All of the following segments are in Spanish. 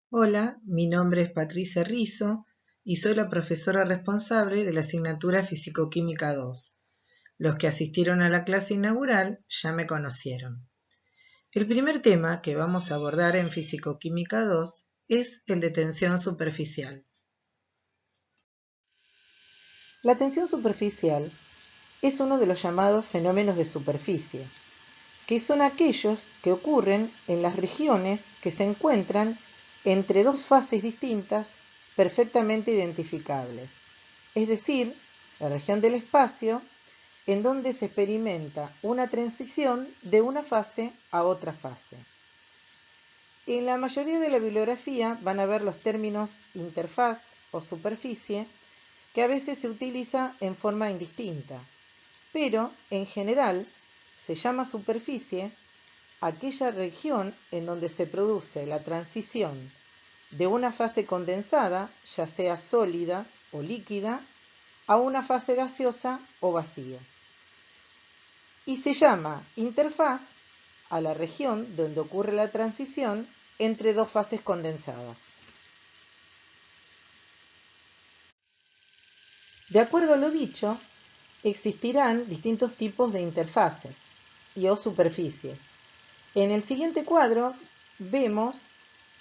Hola, mi nombre es Patricia Rizzo y soy la profesora responsable de la asignatura Físico-Química 2. Los que asistieron a la clase inaugural ya me conocieron. El primer tema que vamos a abordar en Físico-Química 2 es el de tensión superficial. La tensión superficial es uno de los llamados fenómenos de superficie, que son aquellos que ocurren en las regiones que se encuentran entre dos fases distintas perfectamente identificables, es decir, la región del espacio en donde se experimenta una transición de una fase a otra fase. En la mayoría de la bibliografía van a ver los términos interfaz o superficie, que a veces se utiliza en forma indistinta, pero en general se llama superficie aquella región en donde se produce la transición de una fase condensada, ya sea sólida o líquida, a una fase gaseosa o vacía. Y se llama interfaz a la región donde ocurre la transición entre dos fases condensadas. De acuerdo a lo dicho, existirán distintos tipos de interfaces y o superficies. En el siguiente cuadro vemos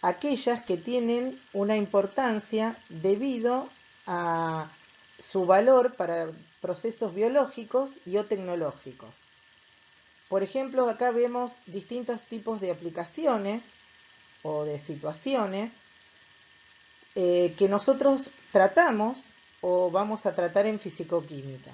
aquellas que tienen una importancia debido a su valor para procesos biológicos y o tecnológicos. Por ejemplo, acá vemos distintos tipos de aplicaciones o de situaciones que nosotros tratamos o vamos a tratar en fisicoquímica.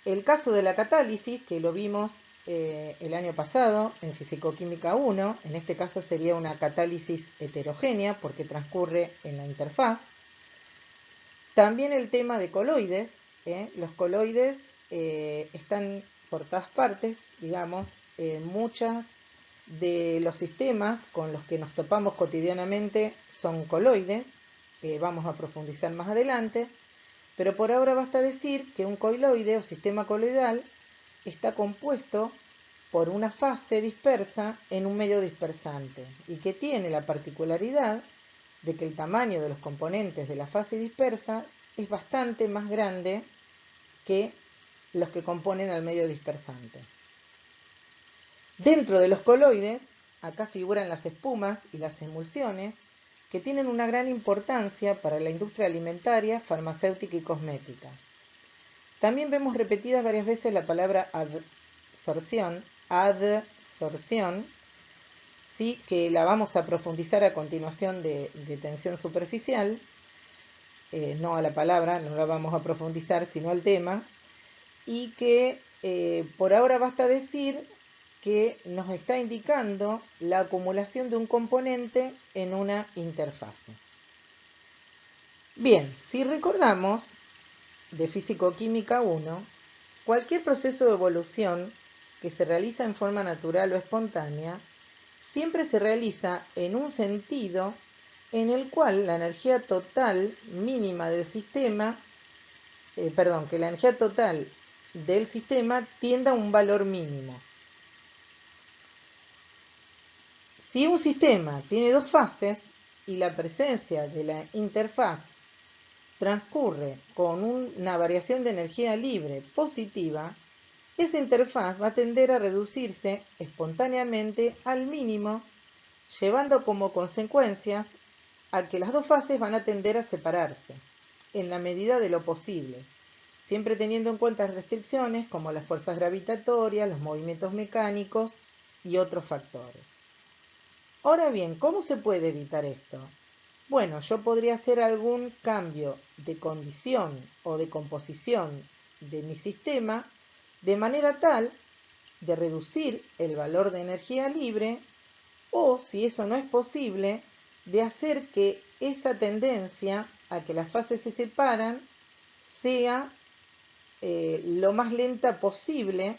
El caso de la catálisis, que lo vimos el año pasado en Fisicoquímica 1, en este caso sería una catálisis heterogénea porque transcurre en la interfaz. También el tema de coloides, los coloides están por todas partes, digamos, muchas de los sistemas con los que nos topamos cotidianamente son coloides, vamos a profundizar más adelante, pero por ahora basta decir que un coloide o sistema coloidal está compuesto por una fase dispersa en un medio dispersante y que tiene la particularidad de que el tamaño de los componentes de la fase dispersa es bastante más grande que los que componen al medio dispersante. Dentro de los coloides, acá figuran las espumas y las emulsiones, que tienen una gran importancia para la industria alimentaria, farmacéutica y cosmética. También vemos repetidas varias veces la palabra adsorción, ¿sí? Que la vamos a profundizar a continuación de tensión superficial, no a la palabra, no la vamos a profundizar, sino al tema, y que por ahora basta decir que nos está indicando la acumulación de un componente en una interfase. Bien, si recordamos de Físico-Química 1, cualquier proceso de evolución que se realiza en forma natural o espontánea siempre se realiza en un sentido en el cual la energía total mínima del sistema, que la energía total del sistema tienda a un valor mínimo. Si un sistema tiene dos fases y la presencia de la interfaz transcurre con una variación de energía libre positiva, esa interfaz va a tender a reducirse espontáneamente al mínimo, llevando como consecuencias a que las dos fases van a tender a separarse, en la medida de lo posible, siempre teniendo en cuenta restricciones como las fuerzas gravitatorias, los movimientos mecánicos y otros factores. Ahora bien, ¿cómo se puede evitar esto? Bueno, yo podría hacer algún cambio de condición o de composición de mi sistema de manera tal de reducir el valor de energía libre o, si eso no es posible, de hacer que esa tendencia a que las fases se separan sea lo más lenta posible,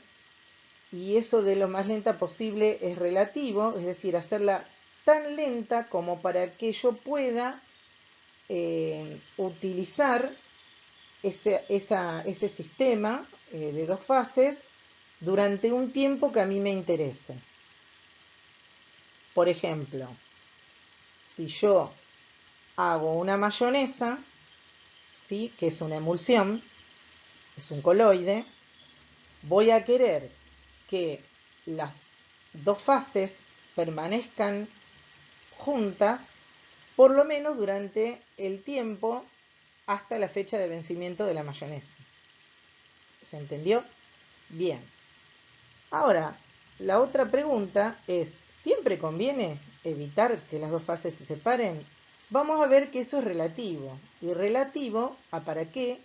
y eso de lo más lenta posible es relativo, es decir, hacerla tan lenta como para que yo pueda utilizar ese sistema de dos fases durante un tiempo que a mí me interese. Por ejemplo, si yo hago una mayonesa, ¿sí?, que es una emulsión, es un coloide, voy a querer que las dos fases permanezcan juntas por lo menos durante el tiempo hasta la fecha de vencimiento de la mayonesa. ¿Se entendió? Bien. Ahora, la otra pregunta es, ¿siempre conviene evitar que las dos fases se separen? Vamos a ver que eso es relativo. Y relativo a para qué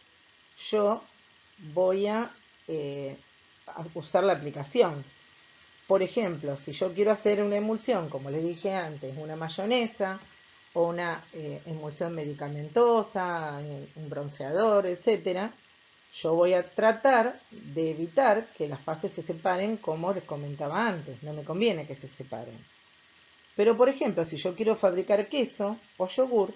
yo voy a usar la aplicación. Por ejemplo, si yo quiero hacer una emulsión, como les dije antes, una mayonesa o una emulsión medicamentosa, un bronceador, etcétera, yo voy a tratar de evitar que las fases se separen como les comentaba antes. No me conviene que se separen. Pero, por ejemplo, si yo quiero fabricar queso o yogur,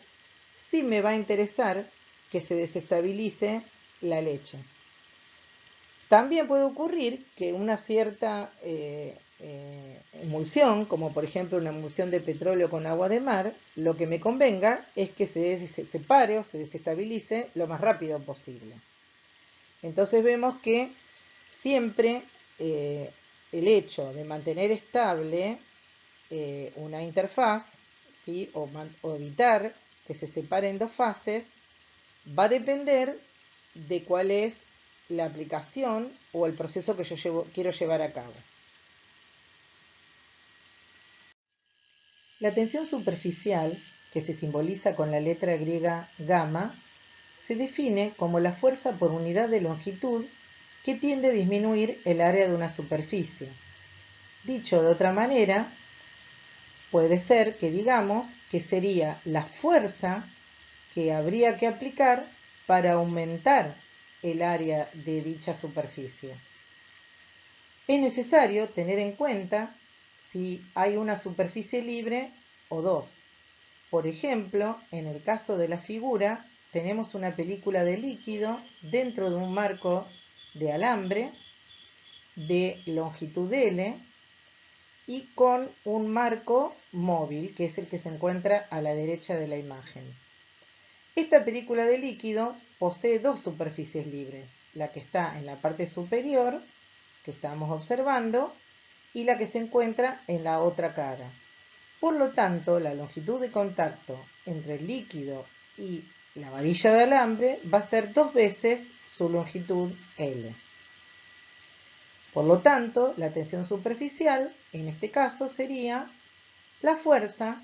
sí me va a interesar que se desestabilice la leche. También puede ocurrir que una cierta emulsión, como por ejemplo una emulsión de petróleo con agua de mar, lo que me convenga es que se separe o se desestabilice lo más rápido posible. Entonces vemos que siempre el hecho de mantener estable una interfaz, ¿sí?, o evitar que se separen dos fases, va a depender de cuál es la aplicación o el proceso que yo quiero llevar a cabo. La tensión superficial, que se simboliza con la letra griega gamma, se define como la fuerza por unidad de longitud que tiende a disminuir el área de una superficie. Dicho de otra manera, puede ser que digamos que sería la fuerza que habría que aplicar para aumentar el área de dicha superficie. Es necesario tener en cuenta si hay una superficie libre o dos. Por ejemplo, en el caso de la figura, tenemos una película de líquido dentro de un marco de alambre de longitud L y con un marco móvil, que es el que se encuentra a la derecha de la imagen. Esta película de líquido posee dos superficies libres, la que está en la parte superior, que estamos observando, y la que se encuentra en la otra cara. Por lo tanto, la longitud de contacto entre el líquido y la varilla de alambre va a ser 2 veces su longitud L. Por lo tanto, la tensión superficial, en este caso, sería la fuerza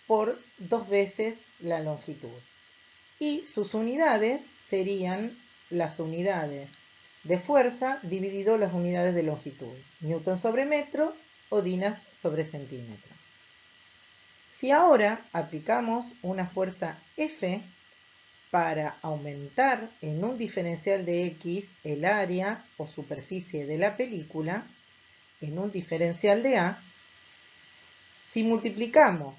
por 2 veces la longitud. Y sus unidades serían las unidades de fuerza dividido las unidades de longitud, newton sobre metro o dinas sobre centímetro. Si ahora aplicamos una fuerza F para aumentar en un diferencial de X el área o superficie de la película, en un diferencial de A, si multiplicamos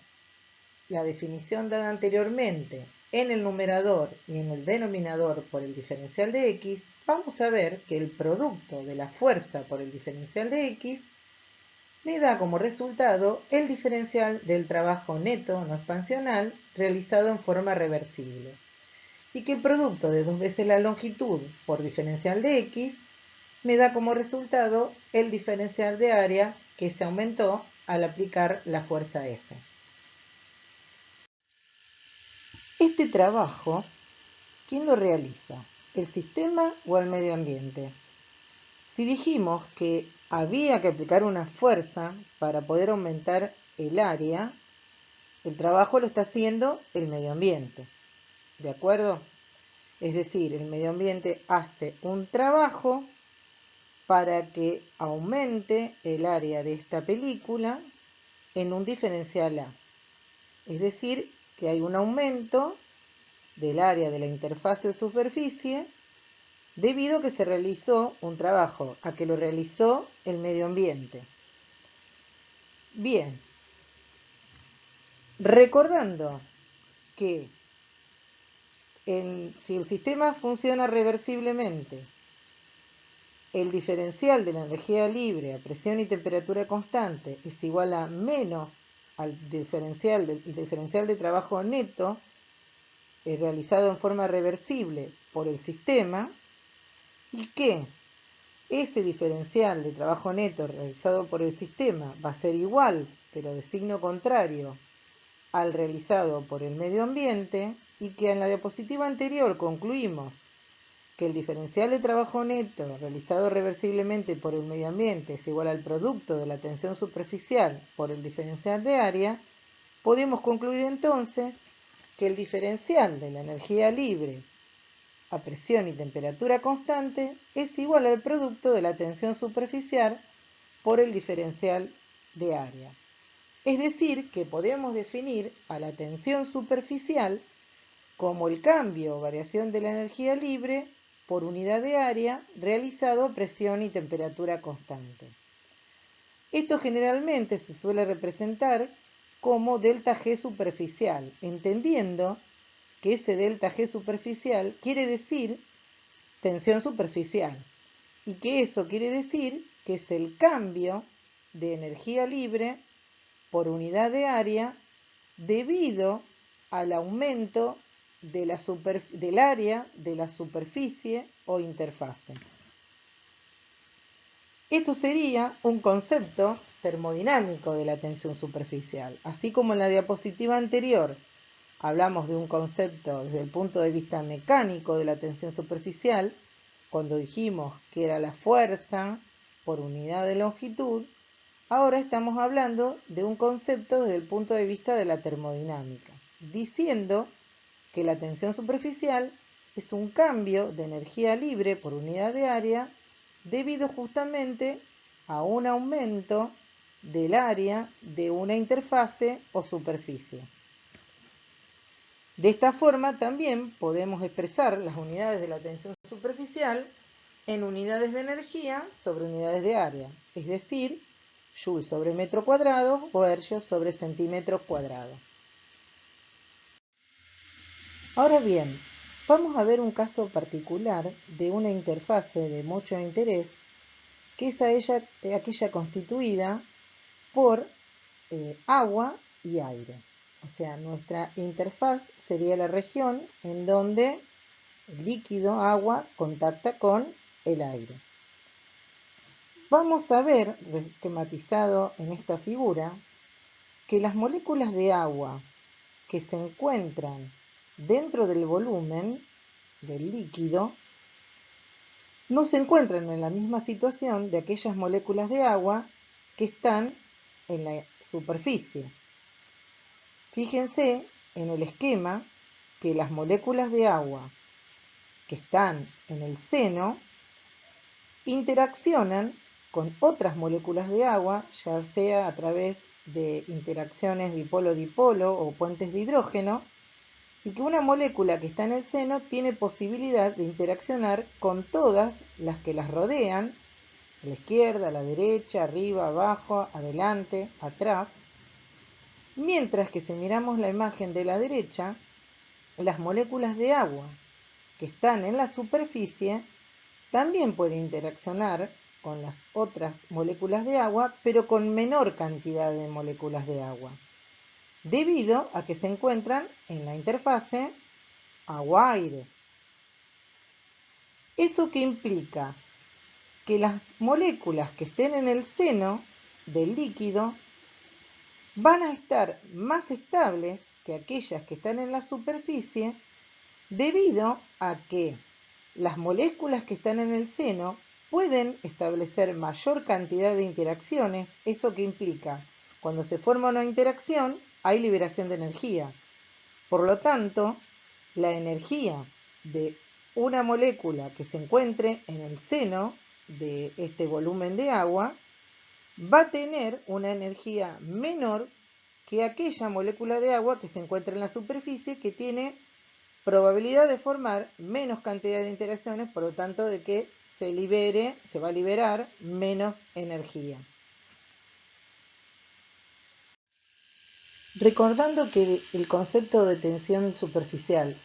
la definición dada anteriormente en el numerador y en el denominador por el diferencial de X, vamos a ver que el producto de la fuerza por el diferencial de X me da como resultado el diferencial del trabajo neto no expansional realizado en forma reversible, y que el producto de 2 veces la longitud por diferencial de X me da como resultado el diferencial de área que se aumentó al aplicar la fuerza F. Este trabajo, ¿quién lo realiza? ¿El sistema o el medio ambiente? Si dijimos que había que aplicar una fuerza para poder aumentar el área, el trabajo lo está haciendo el medio ambiente. ¿De acuerdo? Es decir, el medio ambiente hace un trabajo para que aumente el área de esta película en un diferencial A. Es decir, que hay un aumento del área de la interfaz o superficie debido a que se realizó un trabajo, a que lo realizó el medio ambiente. Bien, recordando que si el sistema funciona reversiblemente, el diferencial de la energía libre a presión y temperatura constante es igual a menos el diferencial de trabajo neto realizado en forma reversible por el sistema, y que ese diferencial de trabajo neto realizado por el sistema va a ser igual, pero de signo contrario, al realizado por el medio ambiente, y que en la diapositiva anterior concluimos que el diferencial de trabajo neto realizado reversiblemente por el medio ambiente es igual al producto de la tensión superficial por el diferencial de área, podemos concluir entonces que el diferencial de la energía libre a presión y temperatura constante es igual al producto de la tensión superficial por el diferencial de área. Es decir, que podemos definir a la tensión superficial como el cambio o variación de la energía libre por unidad de área realizado a presión y temperatura constante. Esto generalmente se suele representar como delta G superficial, entendiendo que ese delta G superficial quiere decir tensión superficial, y que eso quiere decir que es el cambio de energía libre por unidad de área debido al aumento de del área de la superficie o interfase. Esto sería un concepto termodinámico de la tensión superficial. Así como en la diapositiva anterior hablamos de un concepto desde el punto de vista mecánico de la tensión superficial, cuando dijimos que era la fuerza por unidad de longitud, ahora estamos hablando de un concepto desde el punto de vista de la termodinámica, diciendo que la tensión superficial es un cambio de energía libre por unidad de área debido justamente a un aumento del área de una interfase o superficie. De esta forma también podemos expresar las unidades de la tensión superficial en unidades de energía sobre unidades de área, es decir, Joule sobre metro cuadrado o Hertz sobre centímetro cuadrado. Ahora bien, vamos a ver un caso particular de una interfase de mucho interés, que es aquella constituida por agua y aire. O sea, nuestra interfaz sería la región en donde el líquido, agua, contacta con el aire. Vamos a ver, esquematizado en esta figura, que las moléculas de agua que se encuentran dentro del volumen del líquido no se encuentran en la misma situación de aquellas moléculas de agua que están en la superficie. Fíjense en el esquema que las moléculas de agua que están en el seno interaccionan con otras moléculas de agua, ya sea a través de interacciones dipolo-dipolo o puentes de hidrógeno, y que una molécula que está en el seno tiene posibilidad de interaccionar con todas las que las rodean, a la izquierda, a la derecha, arriba, abajo, adelante, atrás, mientras que si miramos la imagen de la derecha, las moléculas de agua que están en la superficie también pueden interaccionar con las otras moléculas de agua, pero con menor cantidad de moléculas de agua, debido a que se encuentran en la interfase agua-aire. ¿Eso qué implica? Que las moléculas que estén en el seno del líquido van a estar más estables que aquellas que están en la superficie, debido a que las moléculas que están en el seno pueden establecer mayor cantidad de interacciones. ¿Eso qué implica? Cuando se forma una interacción, hay liberación de energía. Por lo tanto, la energía de una molécula que se encuentre en el seno de este volumen de agua va a tener una energía menor que aquella molécula de agua que se encuentra en la superficie, que tiene probabilidad de formar menos cantidad de interacciones, por lo tanto de que se va a liberar menos energía. Recordando que el concepto de tensión superficial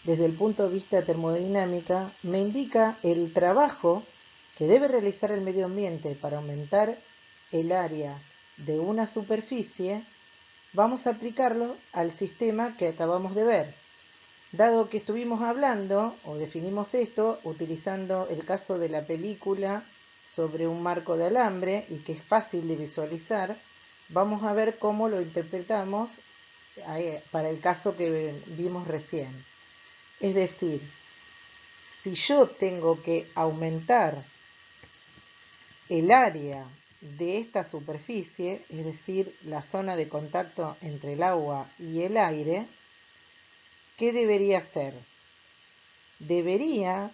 desde el punto de vista termodinámica me indica el trabajo que debe realizar el medio ambiente para aumentar el área de una superficie vamos a aplicarlo al sistema que acabamos de ver. Dado que estuvimos hablando o definimos esto utilizando el caso de la película sobre un marco de alambre y que es fácil de visualizar, vamos a ver cómo lo interpretamos para el caso que vimos recién. Es decir, si yo tengo que aumentar el área de esta superficie, es decir, la zona de contacto entre el agua y el aire, ¿qué debería hacer? Debería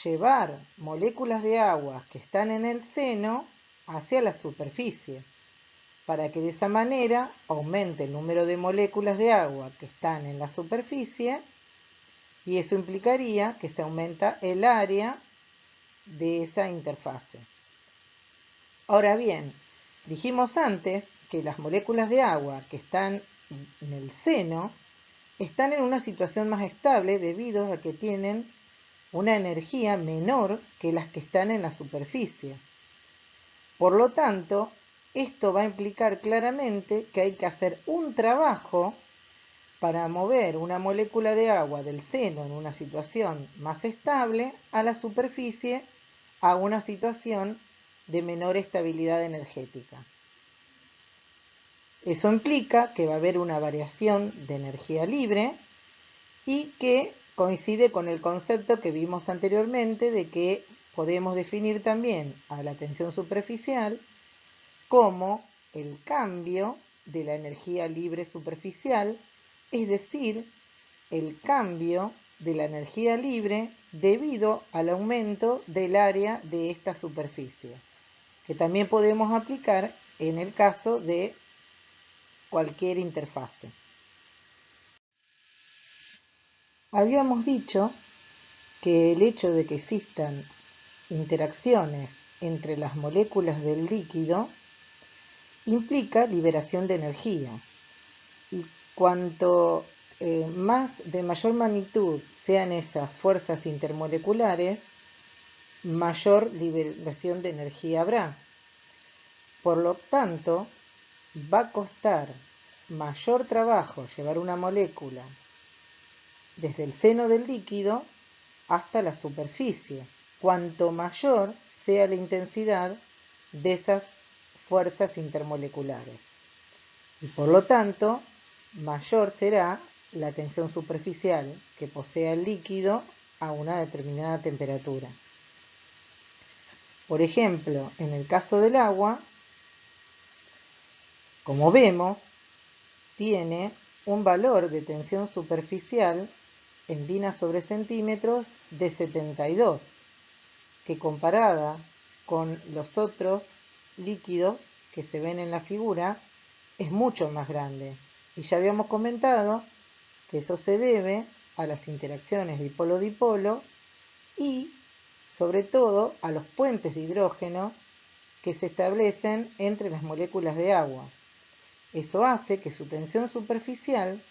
llevar moléculas de agua que están en el seno hacia la superficie, para que de esa manera aumente el número de moléculas de agua que están en la superficie, y eso implicaría que se aumenta el área de esa interfase. Ahora bien, dijimos antes que las moléculas de agua que están en el seno están en una situación más estable debido a que tienen una energía menor que las que están en la superficie. Por lo tanto, esto va a implicar claramente que hay que hacer un trabajo para mover una molécula de agua del seno en una situación más estable a la superficie a una situación de menor estabilidad energética. Eso implica que va a haber una variación de energía libre y que coincide con el concepto que vimos anteriormente de que podemos definir también a la tensión superficial como el cambio de la energía libre superficial, es decir, el cambio de la energía libre debido al aumento del área de esta superficie, que también podemos aplicar en el caso de cualquier interfase. Habíamos dicho que el hecho de que existan interacciones entre las moléculas del líquido implica liberación de energía, y cuanto más de mayor magnitud sean esas fuerzas intermoleculares, mayor liberación de energía habrá. Por lo tanto, va a costar mayor trabajo llevar una molécula desde el seno del líquido hasta la superficie, cuanto mayor sea la intensidad de esas fuerzas intermoleculares. Y por lo tanto, mayor será la tensión superficial que posea el líquido a una determinada temperatura. Por ejemplo, en el caso del agua, como vemos, tiene un valor de tensión superficial en DINA sobre centímetros de 72, que comparada con los otros líquidos que se ven en la figura, es mucho más grande. Y ya habíamos comentado que eso se debe a las interacciones dipolo-dipolo y, sobre todo, a los puentes de hidrógeno que se establecen entre las moléculas de agua. Eso hace que su tensión superficial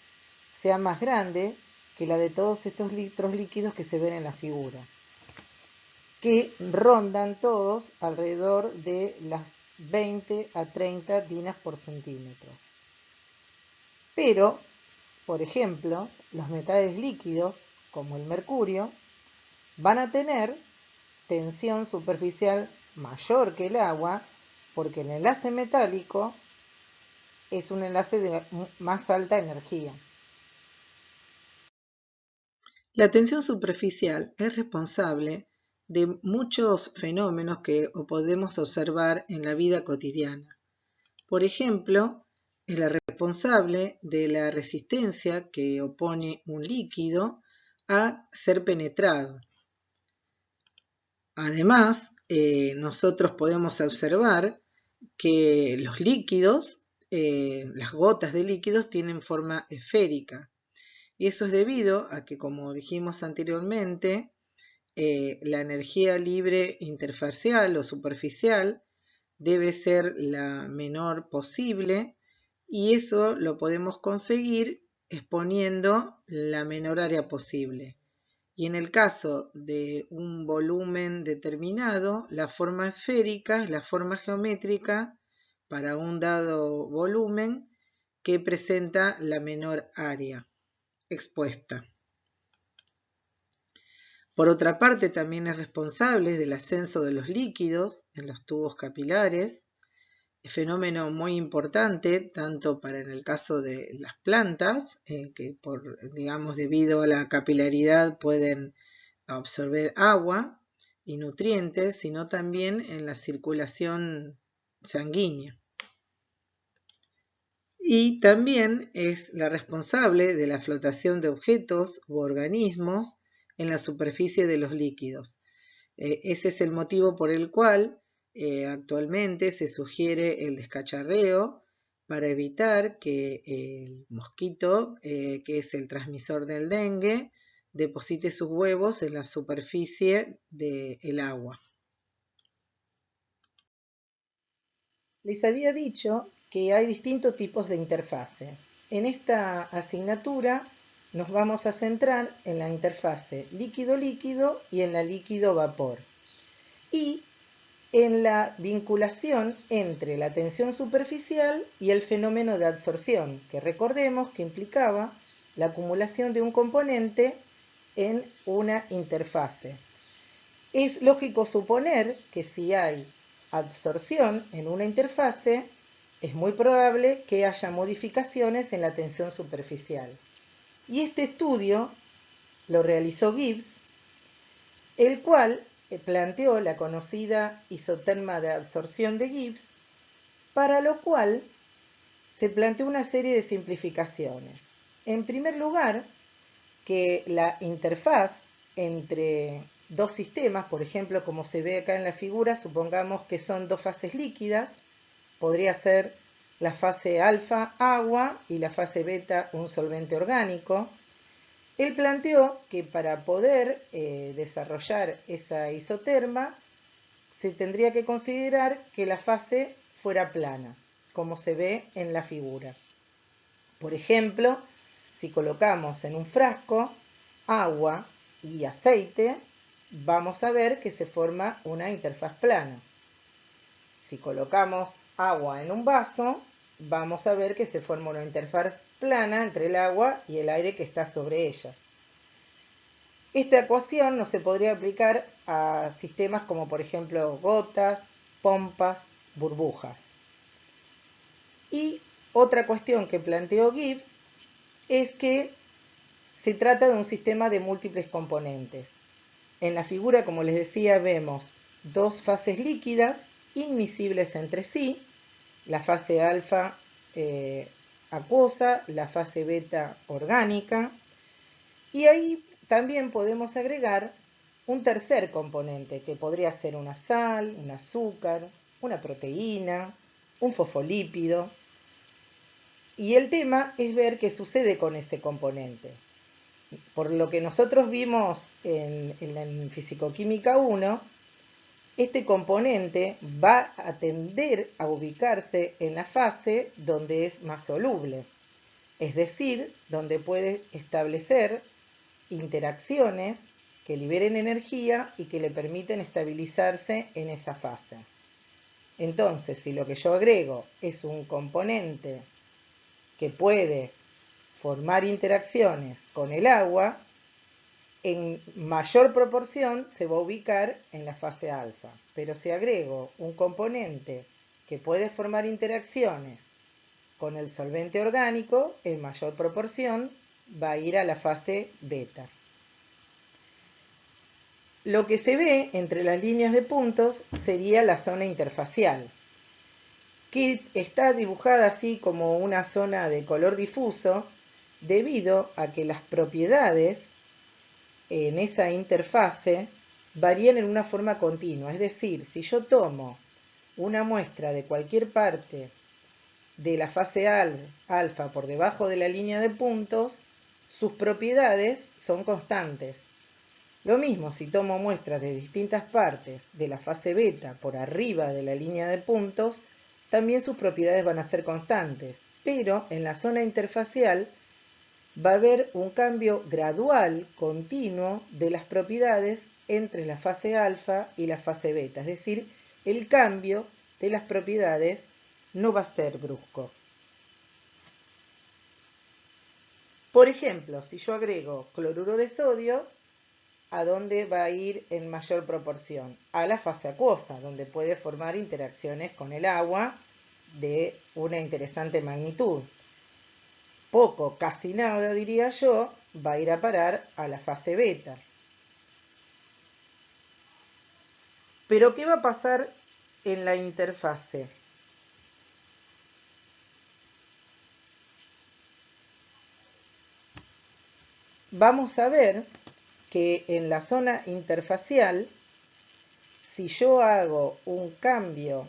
sea más grande que la de todos estos litros líquidos que se ven en la figura, que rondan todos alrededor de las 20 a 30 dinas por centímetro. Pero, por ejemplo, los metales líquidos, como el mercurio, van a tener tensión superficial mayor que el agua, porque el enlace metálico es un enlace de más alta energía. La tensión superficial es responsable de muchos fenómenos que podemos observar en la vida cotidiana. Por ejemplo, es la responsable de la resistencia que opone un líquido a ser penetrado. Además, nosotros podemos observar que los líquidos, las gotas de líquidos tienen forma esférica. Y eso es debido a que, como dijimos anteriormente, la energía libre interfacial o superficial debe ser la menor posible, y eso lo podemos conseguir exponiendo la menor área posible. Y en el caso de un volumen determinado, la forma esférica es la forma geométrica para un dado volumen que presenta la menor área expuesta. Por otra parte, también es responsable del ascenso de los líquidos en los tubos capilares, fenómeno muy importante tanto para en el caso de las plantas, que debido a la capilaridad pueden absorber agua y nutrientes, sino también en la circulación sanguínea. Y también es la responsable de la flotación de objetos u organismos en la superficie de los líquidos. Ese es el motivo por el cual actualmente se sugiere el descacharreo para evitar que el mosquito, que es el transmisor del dengue, deposite sus huevos en la superficie del agua. Les había dicho que hay distintos tipos de interfase. En esta asignatura nos vamos a centrar en la interfase líquido-líquido y en la líquido-vapor. Y en la vinculación entre la tensión superficial y el fenómeno de absorción, que recordemos que implicaba la acumulación de un componente en una interfase. Es lógico suponer que si hay absorción en una interfase, es muy probable que haya modificaciones en la tensión superficial. Y este estudio lo realizó Gibbs, el cual planteó la conocida isoterma de absorción de Gibbs, para lo cual se planteó una serie de simplificaciones. En primer lugar, que la interfaz entre dos sistemas, por ejemplo, como se ve acá en la figura, supongamos que son dos fases líquidas, podría ser la fase alfa, agua, y la fase beta, un solvente orgánico. Él planteó que para poder desarrollar esa isoterma, se tendría que considerar que la fase fuera plana, como se ve en la figura. Por ejemplo, si colocamos en un frasco agua y aceite, vamos a ver que se forma una interfaz plana. Si colocamos agua en un vaso, vamos a ver que se forma una interfaz plana entre el agua y el aire que está sobre ella. Esta ecuación no se podría aplicar a sistemas como por ejemplo gotas, pompas, burbujas. Y otra cuestión que planteó Gibbs es que se trata de un sistema de múltiples componentes. En la figura, como les decía, vemos dos fases líquidas inmiscibles entre sí, la fase alfa acuosa, la fase beta orgánica, y ahí también podemos agregar un tercer componente, que podría ser una sal, un azúcar, una proteína, un fosfolípido. Y el tema es ver qué sucede con ese componente. Por lo que nosotros vimos en Fisicoquímica 1, este componente va a tender a ubicarse en la fase donde es más soluble, es decir, donde puede establecer interacciones que liberen energía y que le permiten estabilizarse en esa fase. Entonces, si lo que yo agrego es un componente que puede formar interacciones con el agua, en mayor proporción se va a ubicar en la fase alfa. Pero si agrego un componente que puede formar interacciones con el solvente orgánico, en mayor proporción va a ir a la fase beta. Lo que se ve entre las líneas de puntos sería la zona interfacial, que está dibujada así como una zona de color difuso debido a que las propiedades en esa interfase varían en una forma continua. Es decir, si yo tomo una muestra de cualquier parte de la fase alfa por debajo de la línea de puntos, sus propiedades son constantes. Lo mismo si tomo muestras de distintas partes de la fase beta por arriba de la línea de puntos, también sus propiedades van a ser constantes, pero en la zona interfacial va a haber un cambio gradual, continuo, de las propiedades entre la fase alfa y la fase beta. Es decir, el cambio de las propiedades no va a ser brusco. Por ejemplo, si yo agrego cloruro de sodio, ¿a dónde va a ir en mayor proporción? A la fase acuosa, donde puede formar interacciones con el agua de una interesante magnitud. Poco, casi nada, diría yo, va a ir a parar a la fase beta. Pero ¿qué va a pasar en la interfase? Vamos a ver que en la zona interfacial, si yo hago un cambio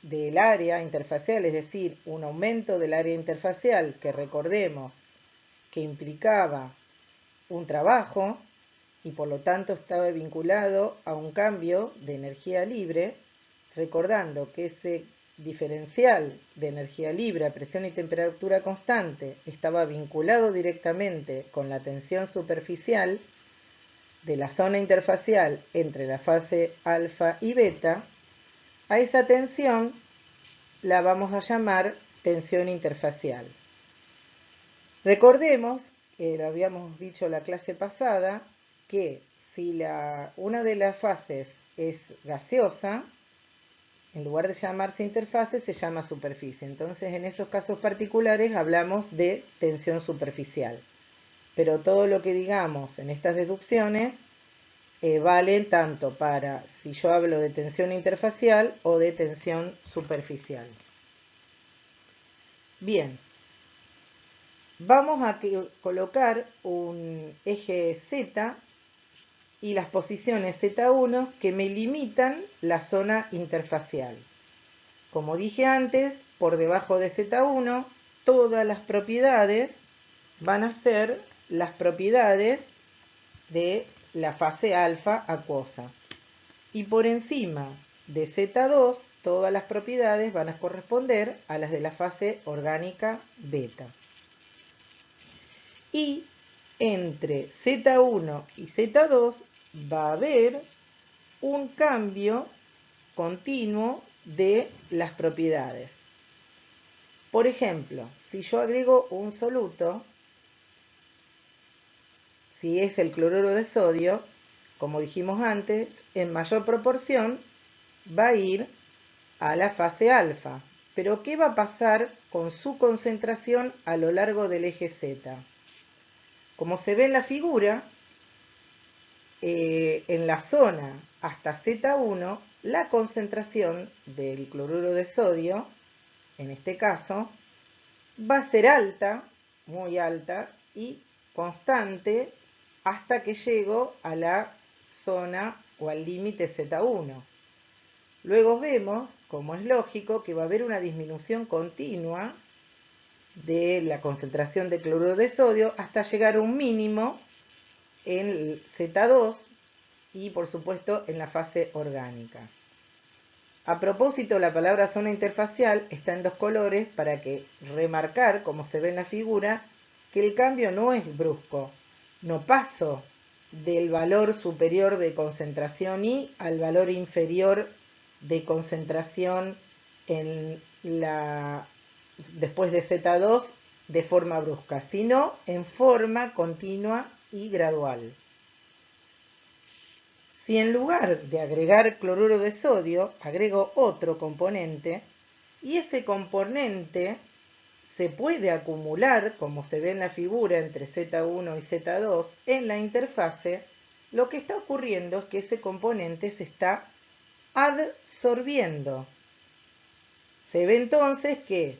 del área interfacial, es decir, un aumento del área interfacial, que recordemos que implicaba un trabajo y por lo tanto estaba vinculado a un cambio de energía libre, recordando que ese diferencial de energía libre a presión y temperatura constante estaba vinculado directamente con la tensión superficial de la zona interfacial entre la fase alfa y beta. A esa tensión la vamos a llamar tensión interfacial. Recordemos, que lo habíamos dicho la clase pasada, que si una de las fases es gaseosa, en lugar de llamarse interfase, se llama superficie. Entonces, en esos casos particulares hablamos de tensión superficial. Pero todo lo que digamos en estas deducciones valen tanto para si yo hablo de tensión interfacial o de tensión superficial. Bien, vamos a colocar un eje Z y las posiciones Z1 que me limitan la zona interfacial. Como dije antes, por debajo de Z1, todas las propiedades van a ser las propiedades de la fase alfa acuosa. Y por encima de Z2, todas las propiedades van a corresponder a las de la fase orgánica beta. Y entre Z1 y Z2 va a haber un cambio continuo de las propiedades. Por ejemplo, si yo agrego un soluto, si es el cloruro de sodio, como dijimos antes, en mayor proporción va a ir a la fase alfa. Pero ¿qué va a pasar con su concentración a lo largo del eje Z? Como se ve en la figura, en la zona hasta Z1, la concentración del cloruro de sodio, en este caso, va a ser alta, muy alta y constante hasta que llego a la zona o al límite Z1. Luego vemos, como es lógico, que va a haber una disminución continua de la concentración de cloruro de sodio hasta llegar a un mínimo en Z2 y por supuesto en la fase orgánica. A propósito, la palabra zona interfacial está en dos colores para que remarcar, como se ve en la figura, que el cambio no es brusco. No paso del valor superior de concentración I al valor inferior de concentración después de Z2 de forma brusca, sino en forma continua y gradual. Si en lugar de agregar cloruro de sodio, agrego otro componente, y ese componente se puede acumular, como se ve en la figura, entre Z1 y Z2 en la interfase, lo que está ocurriendo es que ese componente se está adsorbiendo. Se ve entonces que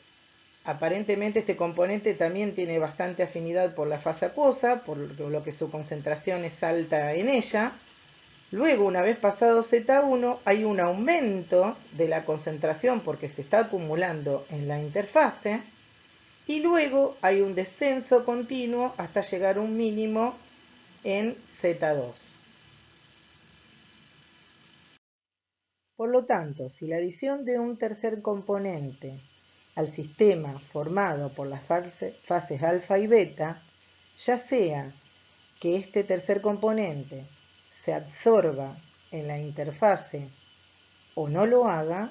aparentemente este componente también tiene bastante afinidad por la fase acuosa, por lo que su concentración es alta en ella. Luego, una vez pasado Z1, hay un aumento de la concentración porque se está acumulando en la interfase. Y luego hay un descenso continuo hasta llegar a un mínimo en Z2. Por lo tanto, si la adición de un tercer componente al sistema formado por las fases alfa y beta, ya sea que este tercer componente se absorba en la interfase o no lo haga,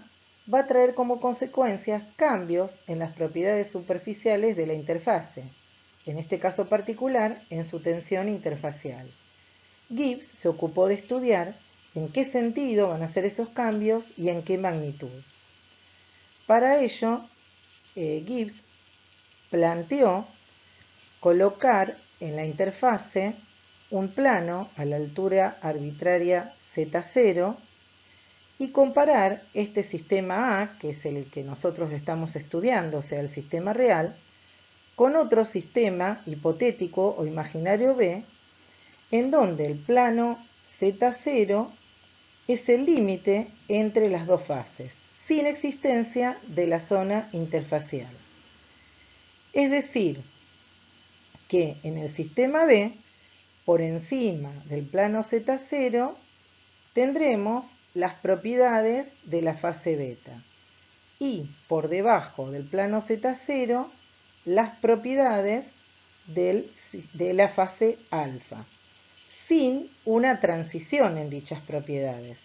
va a traer como consecuencia cambios en las propiedades superficiales de la interfase. en este caso particular, en su tensión interfacial. Gibbs se ocupó de estudiar en qué sentido van a ser esos cambios y en qué magnitud. Para ello, Gibbs planteó colocar en la interfase un plano a la altura arbitraria Z0 y comparar este sistema A, que es el que nosotros estamos estudiando, o sea, el sistema real, con otro sistema hipotético o imaginario B, en donde el plano Z0 es el límite entre las dos fases, sin existencia de la zona interfacial. Es decir, que en el sistema B, por encima del plano Z0, tendremos las propiedades de la fase beta y por debajo del plano Z0 las propiedades de la fase alfa, sin una transición en dichas propiedades,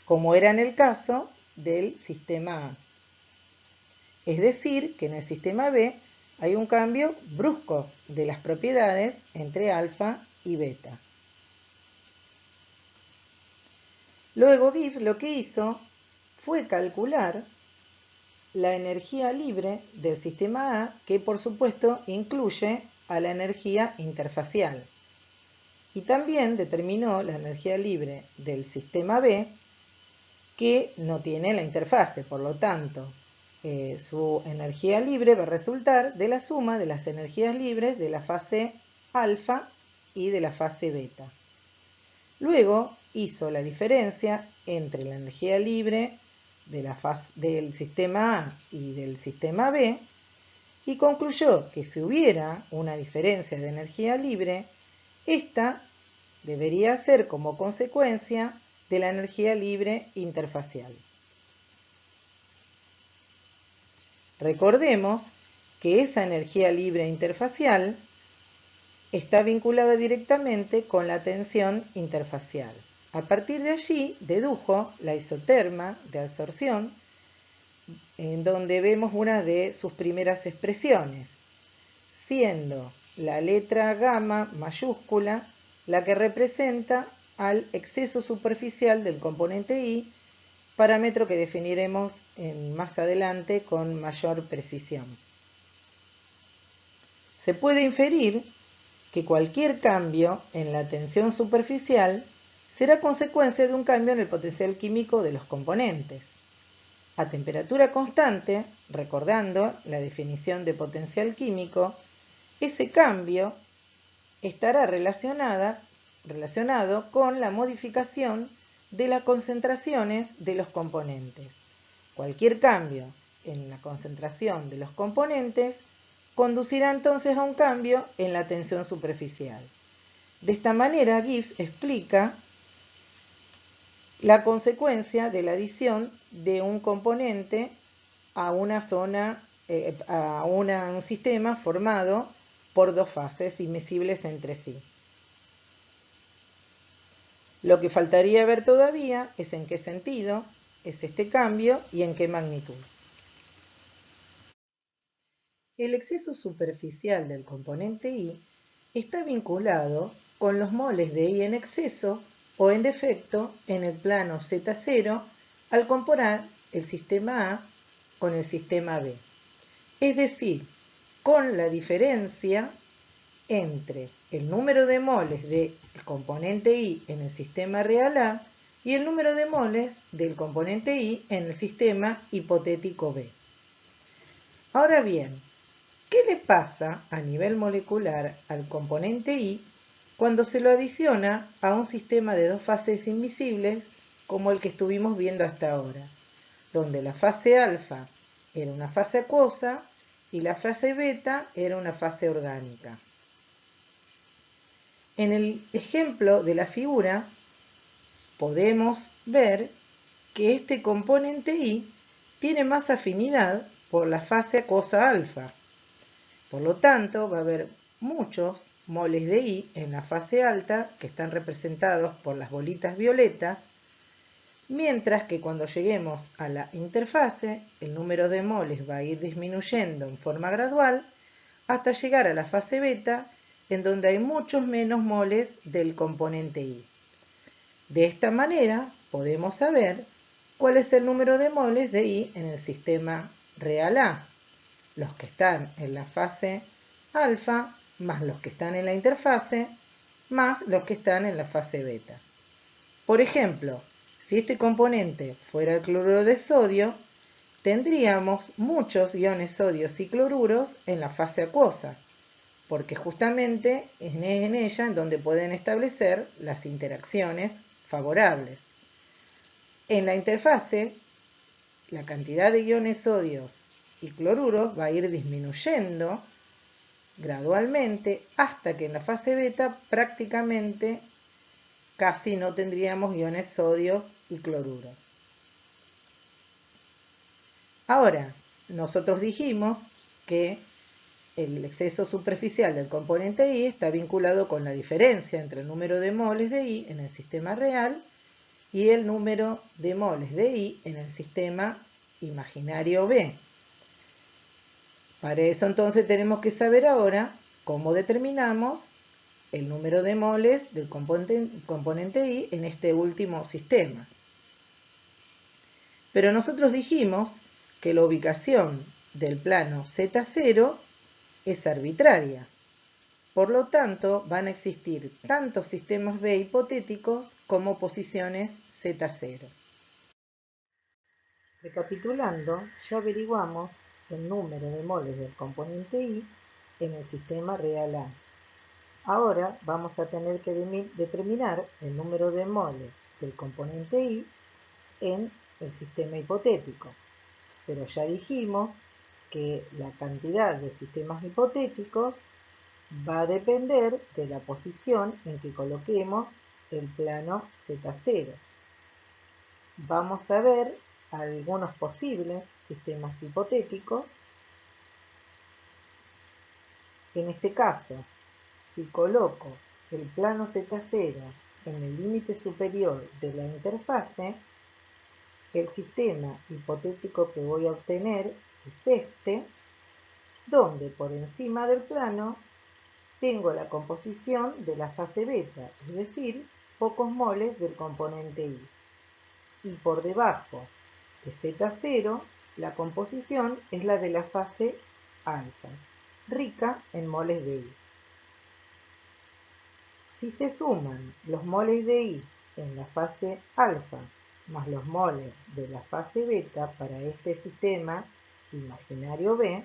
como era en el caso del sistema A. Es decir, que en el sistema B hay un cambio brusco de las propiedades entre alfa y beta. Luego Gibbs lo que hizo fue calcular la energía libre del sistema A, que por supuesto incluye a la energía interfacial. Y también determinó la energía libre del sistema B, que no tiene la interfase, por lo tanto, su energía libre va a resultar de la suma de las energías libres de la fase alfa y de la fase beta. Luego hizo la diferencia entre la energía libre del sistema A y del sistema B y concluyó que si hubiera una diferencia de energía libre, esta debería ser como consecuencia de la energía libre interfacial. Recordemos que esa energía libre interfacial está vinculada directamente con la tensión interfacial. A partir de allí dedujo la isoterma de absorción, en donde vemos una de sus primeras expresiones, siendo la letra gamma mayúscula la que representa al exceso superficial del componente I, parámetro que definiremos más adelante con mayor precisión. Se puede inferir que cualquier cambio en la tensión superficial será consecuencia de un cambio en el potencial químico de los componentes. A temperatura constante, recordando la definición de potencial químico, ese cambio estará relacionado con la modificación de las concentraciones de los componentes. Cualquier cambio en la concentración de los componentes conducirá entonces a un cambio en la tensión superficial. De esta manera, Gibbs explica la consecuencia de la adición de un componente a una zona, un sistema formado por dos fases inmiscibles entre sí. Lo que faltaría ver todavía es en qué sentido es este cambio y en qué magnitud. El exceso superficial del componente I está vinculado con los moles de I en exceso o en defecto en el plano Z0 al comparar el sistema A con el sistema B. Es decir, con la diferencia entre el número de moles del componente I en el sistema real A y el número de moles del componente I en el sistema hipotético B. Ahora bien, ¿qué le pasa a nivel molecular al componente I cuando se lo adiciona a un sistema de dos fases invisibles como el que estuvimos viendo hasta ahora, donde la fase alfa era una fase acuosa y la fase beta era una fase orgánica? En el ejemplo de la figura podemos ver que este componente I tiene más afinidad por la fase acuosa alfa. Por lo tanto, va a haber muchos moles de I en la fase alta, que están representados por las bolitas violetas, mientras que cuando lleguemos a la interfase, el número de moles va a ir disminuyendo en forma gradual, hasta llegar a la fase beta, en donde hay muchos menos moles del componente I. De esta manera podemos saber cuál es el número de moles de I en el sistema real A, los que están en la fase alfa, más los que están en la interfase, más los que están en la fase beta. Por ejemplo, si este componente fuera el cloruro de sodio, tendríamos muchos iones sodios y cloruros en la fase acuosa, porque justamente es en ella en donde pueden establecer las interacciones favorables. En la interfase, la cantidad de iones sodios y cloruros va a ir disminuyendo gradualmente hasta que en la fase beta prácticamente casi no tendríamos iones sodios y cloruros. Ahora, nosotros dijimos que el exceso superficial del componente I está vinculado con la diferencia entre el número de moles de I en el sistema real y el número de moles de I en el sistema imaginario B. Para eso entonces tenemos que saber ahora cómo determinamos el número de moles del componente I en este último sistema. Pero nosotros dijimos que la ubicación del plano Z0 es arbitraria. Por lo tanto, van a existir tanto sistemas B hipotéticos como posiciones Z0. Recapitulando, ya averiguamos el número de moles del componente I en el sistema real A. Ahora vamos a tener que determinar el número de moles del componente I en el sistema hipotético. Pero ya dijimos que la cantidad de sistemas hipotéticos va a depender de la posición en que coloquemos el plano Z0. Vamos a ver algunos posibles sistemas hipotéticos. En este caso, si coloco el plano Z0 en el límite superior de la interfase, el sistema hipotético que voy a obtener es este, donde por encima del plano tengo la composición de la fase beta, es decir, pocos moles del componente I. Y por debajo de Z0, la composición es la de la fase alfa, rica en moles de I. Si se suman los moles de I en la fase alfa más los moles de la fase beta para este sistema imaginario B,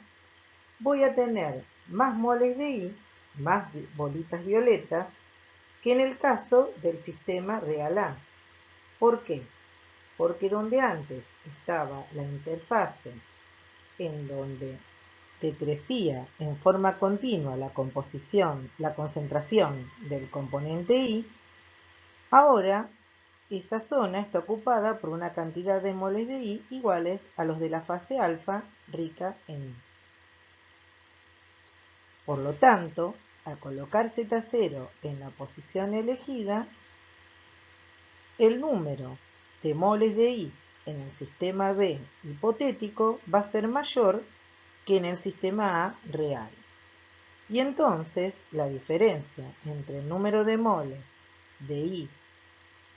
voy a tener más moles de I, más bolitas violetas, que en el caso del sistema real A. ¿Por qué? Porque donde antes estaba la interfase en donde decrecía en forma continua la concentración del componente I, ahora esa zona está ocupada por una cantidad de moles de I iguales a los de la fase alfa rica en I. Por lo tanto, al colocar Z0 en la posición elegida, el número de moles de I en el sistema B hipotético va a ser mayor que en el sistema A real. Y entonces la diferencia entre el número de moles de I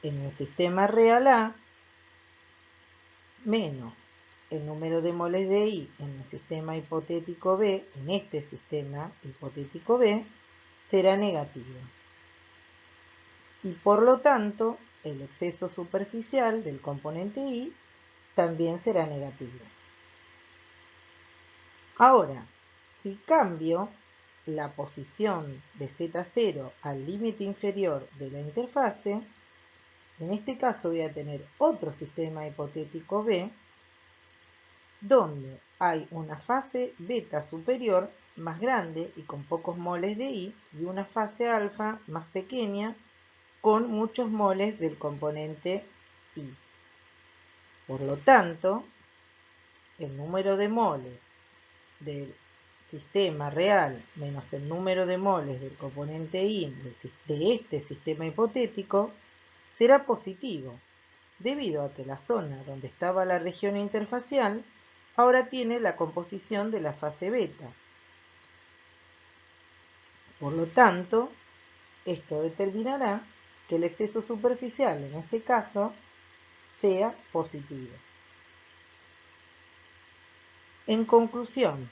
en el sistema real A menos el número de moles de I en el sistema hipotético B, en este sistema hipotético B, será negativo. Y por lo tanto, el exceso superficial del componente I también será negativo. Ahora, si cambio la posición de Z0 al límite inferior de la interfase, en este caso voy a tener otro sistema hipotético B, donde hay una fase beta superior más grande y con pocos moles de I, y una fase alfa más pequeña con muchos moles del componente I. Por lo tanto, el número de moles del sistema real menos el número de moles del componente I de este sistema hipotético será positivo, debido a que la zona donde estaba la región interfacial ahora tiene la composición de la fase beta. Por lo tanto, esto determinará que el exceso superficial, en este caso, sea positivo. En conclusión,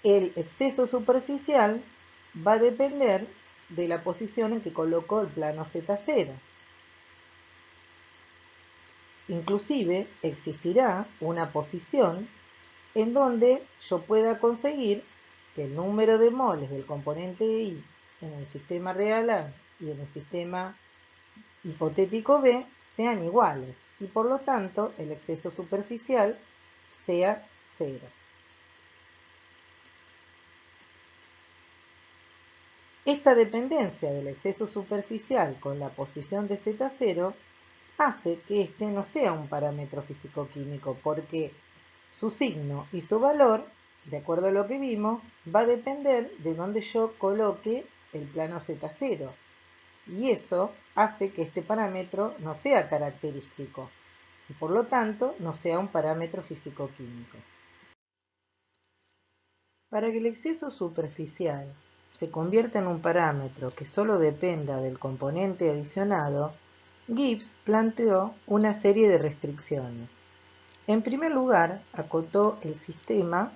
el exceso superficial va a depender de la posición en que coloco el plano Z0. Inclusive existirá una posición en donde yo pueda conseguir que el número de moles del componente I en el sistema real A y en el sistema hipotético B sean iguales y por lo tanto el exceso superficial sea 0. Esta dependencia del exceso superficial con la posición de Z0 hace que este no sea un parámetro físico-químico porque su signo y su valor, de acuerdo a lo que vimos, va a depender de dónde yo coloque el plano Z0 y eso hace que este parámetro no sea característico y por lo tanto no sea un parámetro físico-químico. Para que el exceso superficial se convierta en un parámetro que solo dependa del componente adicionado, Gibbs planteó una serie de restricciones. En primer lugar, acotó el sistema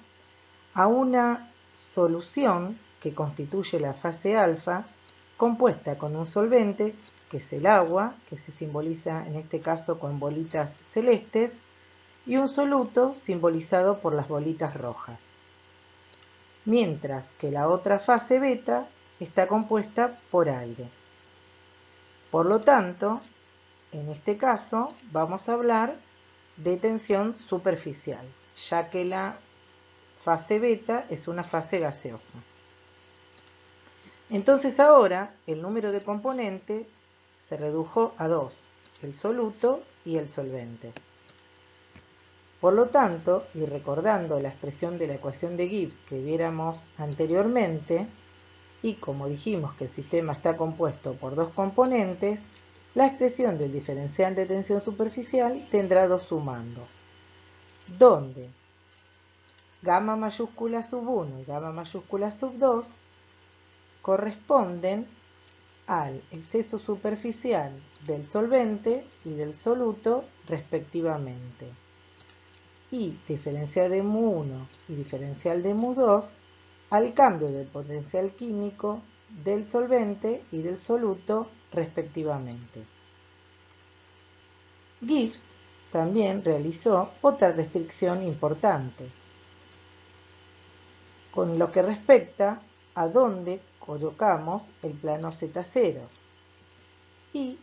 a una solución que constituye la fase alfa, compuesta con un solvente, que es el agua, que se simboliza en este caso con bolitas celestes, y un soluto simbolizado por las bolitas rojas. Mientras que la otra fase beta está compuesta por aire. Por lo tanto, en este caso vamos a hablar de tensión superficial, ya que la fase beta es una fase gaseosa. Entonces ahora el número de componentes se redujo a 2, el soluto y el solvente. Por lo tanto, y recordando la expresión de la ecuación de Gibbs que viéramos anteriormente, y como dijimos que el sistema está compuesto por dos componentes, la expresión del diferencial de tensión superficial tendrá dos sumandos, donde gamma mayúscula sub 1 y gamma mayúscula sub 2 corresponden al exceso superficial del solvente y del soluto respectivamente. Y diferencial de mu1 y diferencial de mu2 al cambio del potencial químico del solvente y del soluto respectivamente. Gibbs también realizó otra restricción importante con lo que respecta a dónde colocamos el plano Z0 y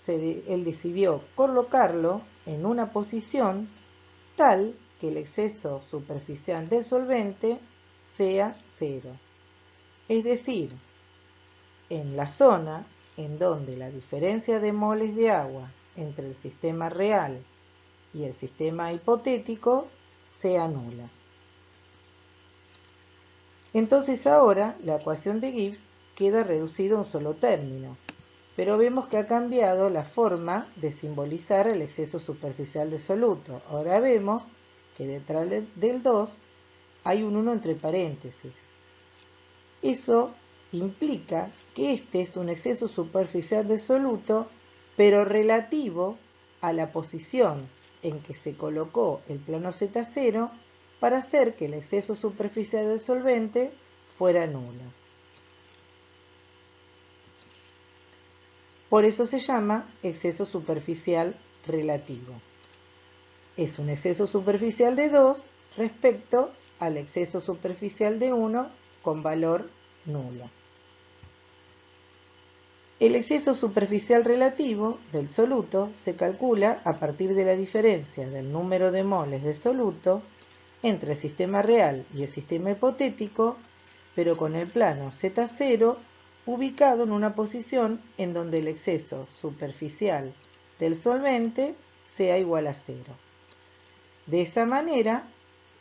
él decidió colocarlo en una posición tal que el exceso superficial del solvente sea 0. Es decir, en la zona en donde la diferencia de moles de agua entre el sistema real y el sistema hipotético sea nula. Entonces ahora la ecuación de Gibbs queda reducida a un solo término, pero vemos que ha cambiado la forma de simbolizar el exceso superficial de soluto. Ahora vemos que detrás del 2 hay un 1 entre paréntesis. Eso implica que este es un exceso superficial de soluto, pero relativo a la posición en que se colocó el plano Z0 para hacer que el exceso superficial del solvente fuera nulo. Por eso se llama exceso superficial relativo. Es un exceso superficial de 2 respecto al exceso superficial de 1 con valor nulo. El exceso superficial relativo del soluto se calcula a partir de la diferencia del número de moles de soluto entre el sistema real y el sistema hipotético, pero con el plano Z0 ubicado en una posición en donde el exceso superficial del solvente sea igual a 0. De esa manera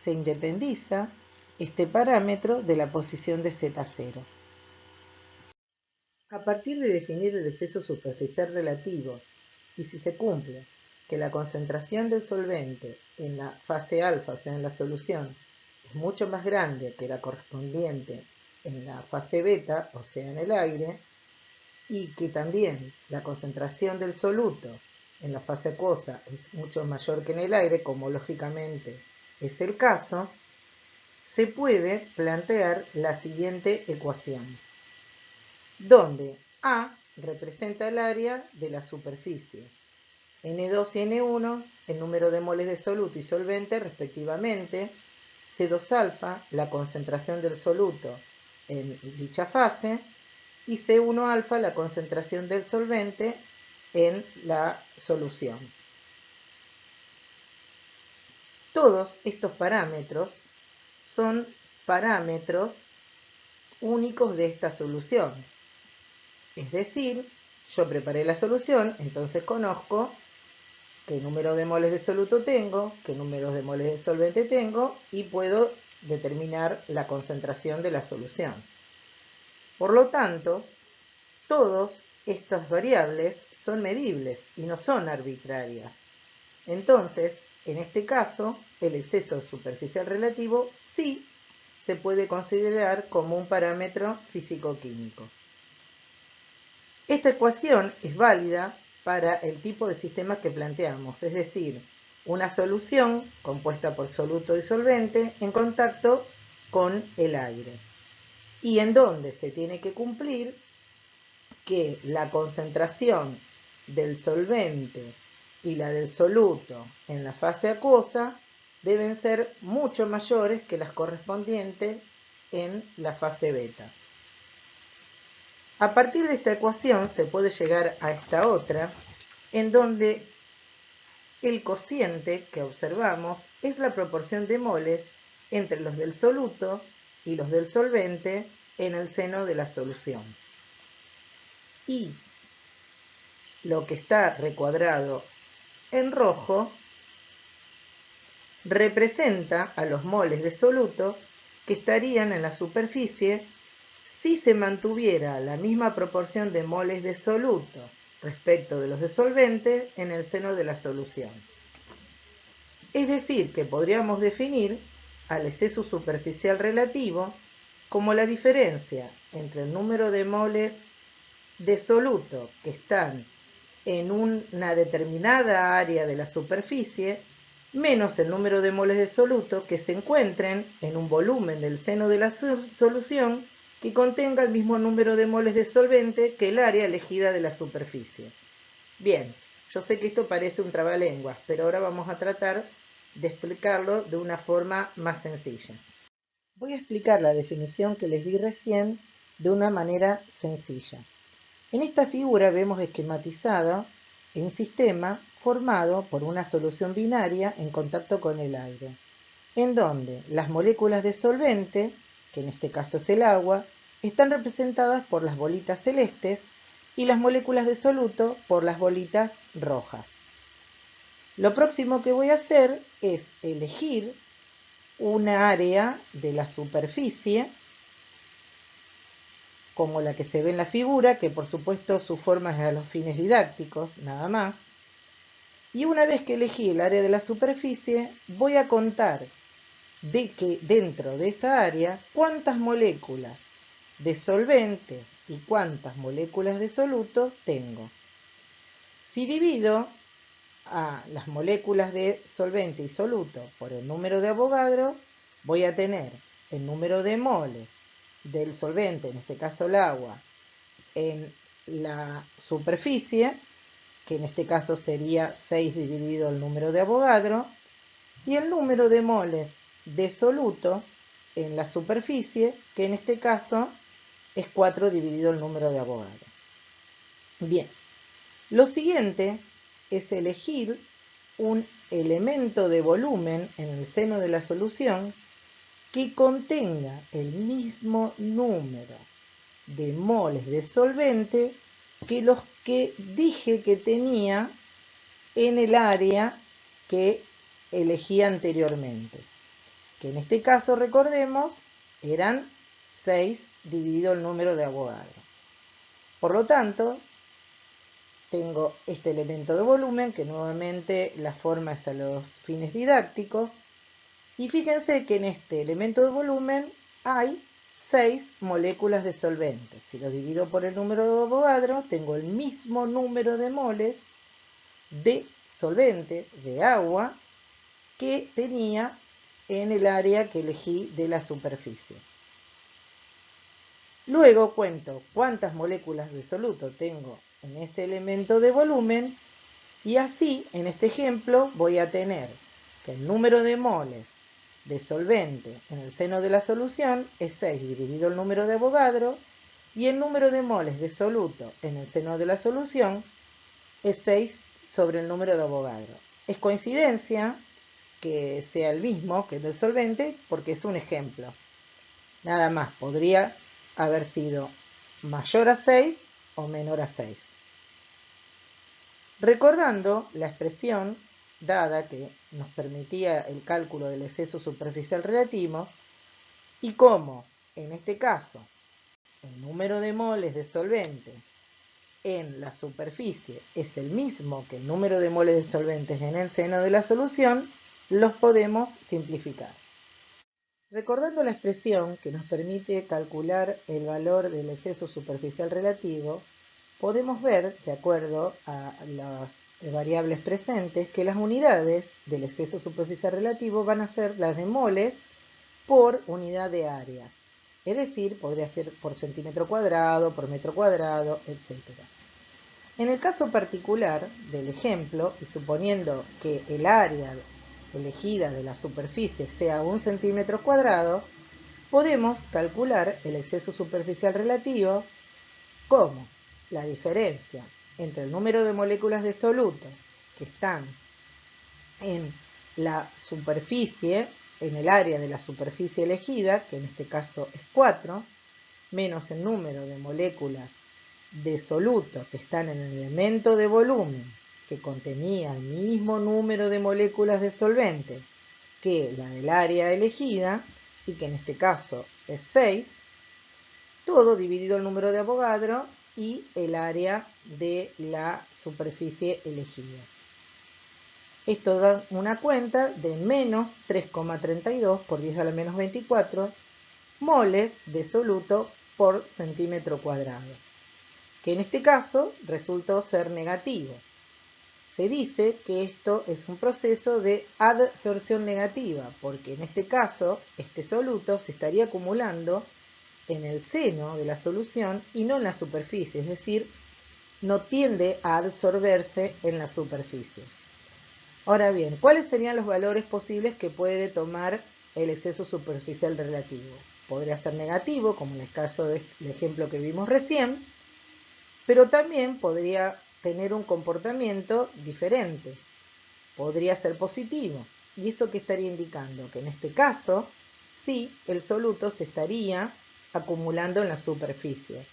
se independiza este parámetro de la posición de Z0. A partir de definir el exceso superficial relativo y si se cumple que la concentración del solvente en la fase alfa, o sea en la solución, es mucho más grande que la correspondiente en la fase beta, o sea, en el aire, y que también la concentración del soluto en la fase acuosa es mucho mayor que en el aire, como lógicamente es el caso, se puede plantear la siguiente ecuación, donde A representa el área de la superficie, N2 y N1 el número de moles de soluto y solvente respectivamente, C2 alfa la concentración del soluto en dicha fase y C1 alfa la concentración del solvente en la solución. Todos estos parámetros son parámetros únicos de esta solución. Es decir, yo preparé la solución, entonces conozco qué número de moles de soluto tengo, qué números de moles de solvente tengo y puedo determinar la concentración de la solución. Por lo tanto, todas estas variables son medibles y no son arbitrarias. Entonces, en este caso, el exceso superficial relativo sí se puede considerar como un parámetro físico-químico. Esta ecuación es válida para el tipo de sistema que planteamos, es decir, una solución compuesta por soluto y solvente en contacto con el aire, y en donde se tiene que cumplir que la concentración del solvente y la del soluto en la fase acuosa deben ser mucho mayores que las correspondientes en la fase beta. A partir de esta ecuación se puede llegar a esta otra, en donde el cociente que observamos es la proporción de moles entre los del soluto y los del solvente en el seno de la solución. Y lo que está recuadrado en rojo representa a los moles de soluto que estarían en la superficie si se mantuviera la misma proporción de moles de soluto respecto de los de solvente en el seno de la solución. Es decir, que podríamos definir al exceso superficial relativo como la diferencia entre el número de moles de soluto que están en una determinada área de la superficie menos el número de moles de soluto que se encuentren en un volumen del seno de la solución que contenga el mismo número de moles de solvente que el área elegida de la superficie. Bien, yo sé que esto parece un trabalenguas, pero ahora vamos a tratar de explicarlo de una forma más sencilla. Voy a explicar la definición que les di recién de una manera sencilla. En esta figura vemos esquematizado un sistema formado por una solución binaria en contacto con el aire, en donde las moléculas de solvente, que en este caso es el agua, están representadas por las bolitas celestes y las moléculas de soluto por las bolitas rojas. Lo próximo que voy a hacer es elegir una área de la superficie como la que se ve en la figura, que por supuesto su forma es a los fines didácticos, nada más. Y una vez que elegí el área de la superficie, voy a contar de que dentro de esa área cuántas moléculas de solvente y cuántas moléculas de soluto tengo. Si divido a las moléculas de solvente y soluto por el número de Avogadro, voy a tener el número de moles del solvente, en este caso el agua, en la superficie, que en este caso sería 6 dividido el número de Avogadro, y el número de moles de soluto en la superficie, que en este caso es 4 dividido el número de Avogadro. Bien, lo siguiente es elegir un elemento de volumen en el seno de la solución que contenga el mismo número de moles de solvente que los que dije que tenía en el área que elegí anteriormente, que en este caso, recordemos, eran 6 dividido el número de Avogadro. Por lo tanto, tengo este elemento de volumen, que nuevamente la forma es a los fines didácticos, Y fíjense que en este elemento de volumen hay 6 moléculas de solvente. Si lo divido por el número de Avogadro, tengo el mismo número de moles de solvente, de agua, que tenía en el área que elegí de la superficie. Luego cuento cuántas moléculas de soluto tengo en ese elemento de volumen y así, en este ejemplo, voy a tener que el número de moles de solvente en el seno de la solución es 6 dividido el número de Avogadro y el número de moles de soluto en el seno de la solución es 6 sobre el número de Avogadro. Es coincidencia que sea el mismo que el del solvente porque es un ejemplo. Nada más, podría haber sido mayor a 6 o menor a 6. Recordando la expresión dada que nos permitía el cálculo del exceso superficial relativo y cómo, en este caso, el número de moles de solvente en la superficie es el mismo que el número de moles de solventes en el seno de la solución, los podemos simplificar. Recordando la expresión que nos permite calcular el valor del exceso superficial relativo, podemos ver, de acuerdo a las variables presentes, que las unidades del exceso superficial relativo van a ser las de moles por unidad de área. Es decir, podría ser por centímetro cuadrado, por metro cuadrado, etc. En el caso particular del ejemplo, y suponiendo que el área elegida de la superficie sea 1 centímetro cuadrado, podemos calcular el exceso superficial relativo como la diferencia entre el número de moléculas de soluto que están en la superficie, en el área de la superficie elegida, que en este caso es 4, menos el número de moléculas de soluto que están en el elemento de volumen que contenía el mismo número de moléculas de solvente que la del área elegida, y que en este caso es 6, todo dividido el número de Avogadro y el área de la superficie elegida. Esto da una cuenta de menos 3,32 por 10 a la menos 24 moles de soluto por centímetro cuadrado, que en este caso resultó ser negativo. Se dice que esto es un proceso de adsorción negativa, porque en este caso este soluto se estaría acumulando en el seno de la solución y no en la superficie, es decir, no tiende a absorberse en la superficie. Ahora bien, ¿cuáles serían los valores posibles que puede tomar el exceso superficial relativo? Podría ser negativo, como en el caso del ejemplo que vimos recién, pero también podría tener un comportamiento diferente. Podría ser positivo. ¿Y eso qué estaría indicando? Que en este caso, sí, el soluto se estaría acumulando en la superficie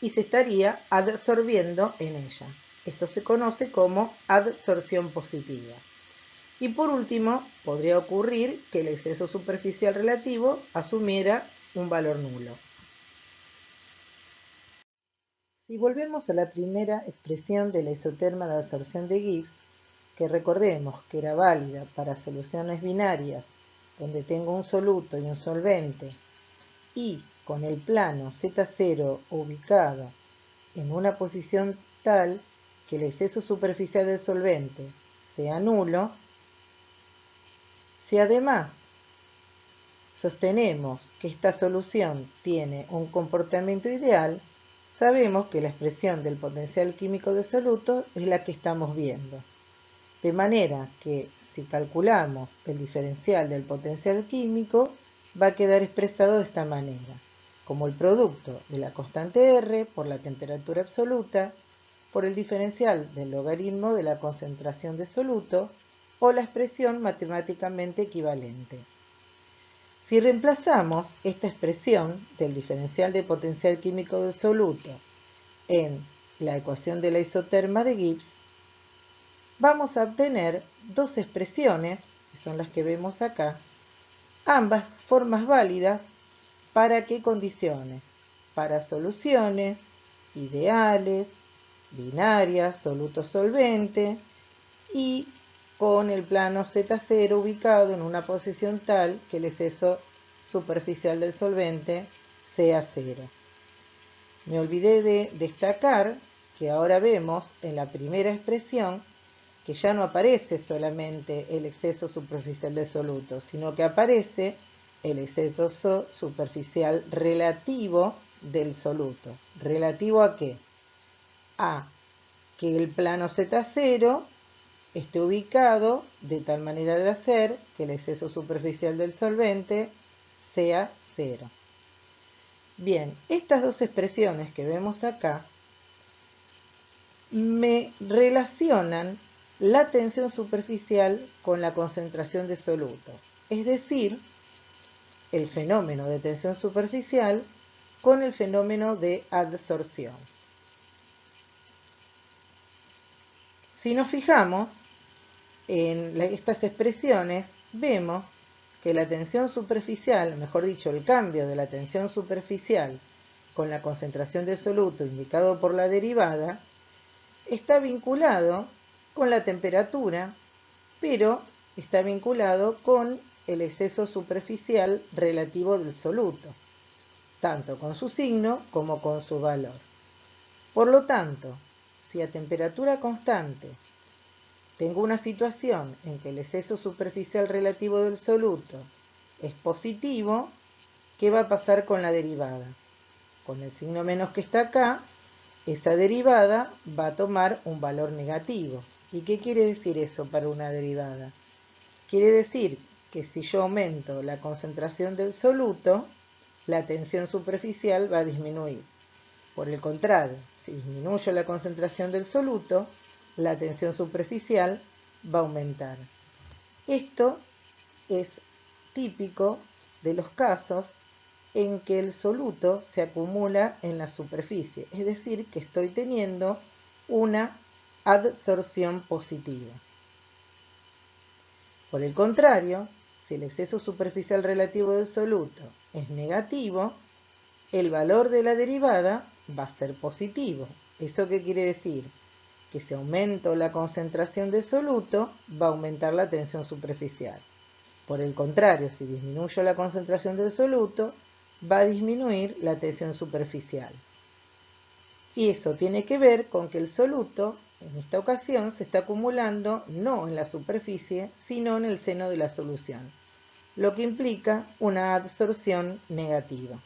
y se estaría adsorbiendo en ella. Esto se conoce como adsorción positiva. Y por último, podría ocurrir que el exceso superficial relativo asumiera un valor nulo. Si volvemos a la primera expresión de la isoterma de absorción de Gibbs, que recordemos que era válida para soluciones binarias donde tengo un soluto y un solvente y con el plano Z0 ubicado en una posición tal que el exceso superficial del solvente sea nulo, si además sostenemos que esta solución tiene un comportamiento ideal, sabemos que la expresión del potencial químico de soluto es la que estamos viendo. De manera que si calculamos el diferencial del potencial químico, va a quedar expresado de esta manera, como el producto de la constante R por la temperatura absoluta, por el diferencial del logaritmo de la concentración de soluto, o la expresión matemáticamente equivalente. Si reemplazamos esta expresión del diferencial de potencial químico del soluto en la ecuación de la isoterma de Gibbs, vamos a obtener dos expresiones, que son las que vemos acá, ambas formas válidas ¿para qué condiciones? Para soluciones ideales, binarias, soluto solvente y con el plano Z0 ubicado en una posición tal que el exceso superficial del solvente sea cero. Me olvidé de destacar que ahora vemos en la primera expresión que ya no aparece solamente el exceso superficial del soluto, sino que aparece el exceso superficial relativo del soluto. ¿Relativo a qué? A que el plano Z0 esté ubicado de tal manera de hacer que el exceso superficial del solvente sea cero. Bien, estas dos expresiones que vemos acá me relacionan la tensión superficial con la concentración de soluto, es decir, el fenómeno de tensión superficial con el fenómeno de adsorción. Si nos fijamos en estas expresiones, vemos que la tensión superficial, mejor dicho, el cambio de la tensión superficial con la concentración de soluto indicado por la derivada, está vinculado con la temperatura, pero está vinculado con el exceso superficial relativo del soluto, tanto con su signo como con su valor. Por lo tanto, si a temperatura constante tengo una situación en que el exceso superficial relativo del soluto es positivo, ¿qué va a pasar con la derivada? Con el signo menos que está acá, esa derivada va a tomar un valor negativo. ¿Y qué quiere decir eso para una derivada? Quiere decir que si yo aumento la concentración del soluto, la tensión superficial va a disminuir. Por el contrario, si disminuyo la concentración del soluto, la tensión superficial va a aumentar. Esto es típico de los casos en que el soluto se acumula en la superficie, es decir, que estoy teniendo una adsorción positiva. Por el contrario, si el exceso superficial relativo del soluto es negativo, el valor de la derivada va a ser positivo. ¿Eso qué quiere decir? Que si aumento la concentración de soluto, va a aumentar la tensión superficial. Por el contrario, si disminuyo la concentración del soluto, va a disminuir la tensión superficial. Y eso tiene que ver con que el soluto, en esta ocasión, se está acumulando no en la superficie, sino en el seno de la solución, lo que implica una adsorción negativa.